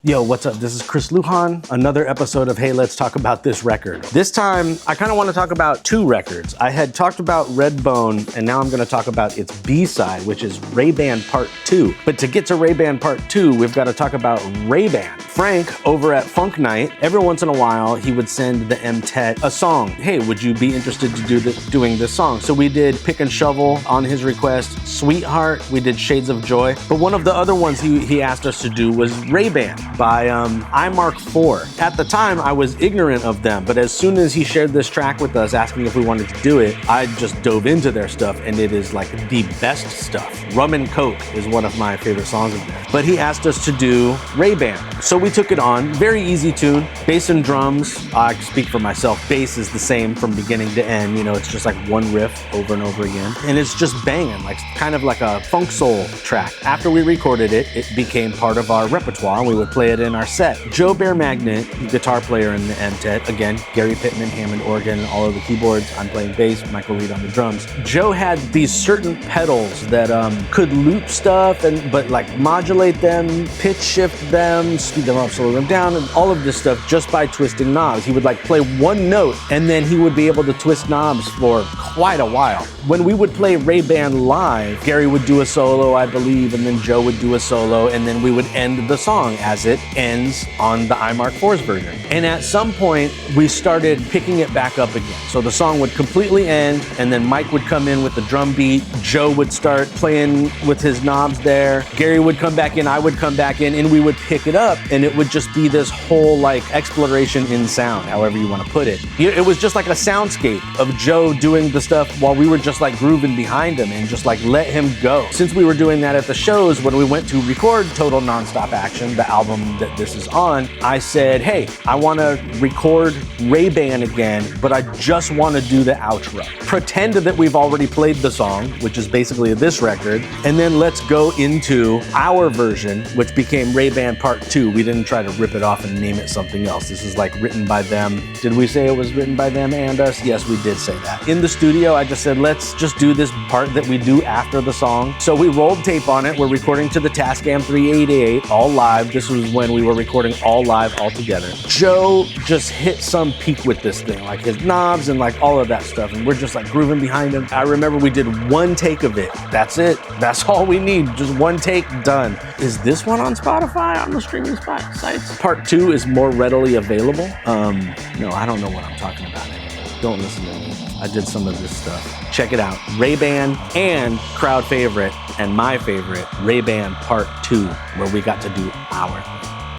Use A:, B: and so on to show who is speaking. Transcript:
A: Yo, what's up? This is Chris Lujan, another episode of Hey, Let's Talk About This Record. This time, I kind of want to talk about two records. I had talked about Redbone, and now I'm going to talk about its B-side, which is Ray-Ban Part 2. But to get to Ray-Ban Part 2, we've got to talk about Ray-Ban. Frank, over at Funk Night, every once in a while, he would send the M-Tet a song. Hey, would you be interested to doing this song? So we did Pick and Shovel on his request, Sweetheart, we did Shades of Joy. But one of the other ones he asked us to do was Ray-Ban by iMark IV. At the time, I was ignorant of them, but as soon as he shared this track with us, asking if we wanted to do it, I just dove into their stuff, and it is like the best stuff. Rum and Coke is one of my favorite songs of theirs. But he asked us to do Ray-Ban. So we took it on, very easy tune, bass and drums. I speak for myself, bass is the same from beginning to end, you know, it's just like one riff over and over again. And it's just banging, like kind of like a funk soul track. After we recorded it, it became part of our repertoire, and we would play it in our set. Joe Bear Magnet, guitar player in the M-Tet, again, Gary Pittman, Hammond organ, all of the keyboards, I'm playing bass, Michael Reed on the drums. Joe had these certain pedals that could loop stuff, but like modulate them, pitch shift them, speed them up, slow them down, and all of this stuff just by twisting knobs. He would like play one note, and then he would be able to twist knobs for quite a while. When we would play Ray-Ban live, Gary would do a solo, I believe, and then Joe would do a solo, and then we would end the song as it ends on the iMark IV's version. And at some point, we started picking it back up again. So the song would completely end, and then Mike would come in with the drum beat, Joe would start playing with his knobs there, Gary would come back in, I would come back in, and we would pick it up, and it would just be this whole like exploration in sound, however you want to put it. It was just like a soundscape of Joe doing the stuff while we were just like grooving behind him and just like let him go. Since we were doing that at the shows, when we went to record Total Nonstop Action, the album that this is on, I said, hey, I want to record Ray-Ban again, but I just want to do the outro. Pretend that we've already played the song, which is basically this record, and then let's go into our version, which became Ray-Ban Part 2. We didn't try to rip it off and name it something else. This is like written by them. Did we say it was written by them and us? Yes, we did say that. In the studio, I just said, let's just do this part that we do after the song. So we rolled tape on it. We're recording to the Tascam 388, all live. This was when we were recording all live, all together. Joe just hit some peak with this thing, like his knobs and like all of that stuff, and we're just like grooving behind him. I remember we did one take of it. That's it. That's all we need. Just one take, done. Is this one on Spotify, on the streaming sites? Part 2 is more readily available. No, I don't know what I'm talking about anymore. Don't listen to me. I did some of this stuff. Check it out. Ray-Ban and crowd favorite and my favorite, Ray-Ban Part 2, where we got to do our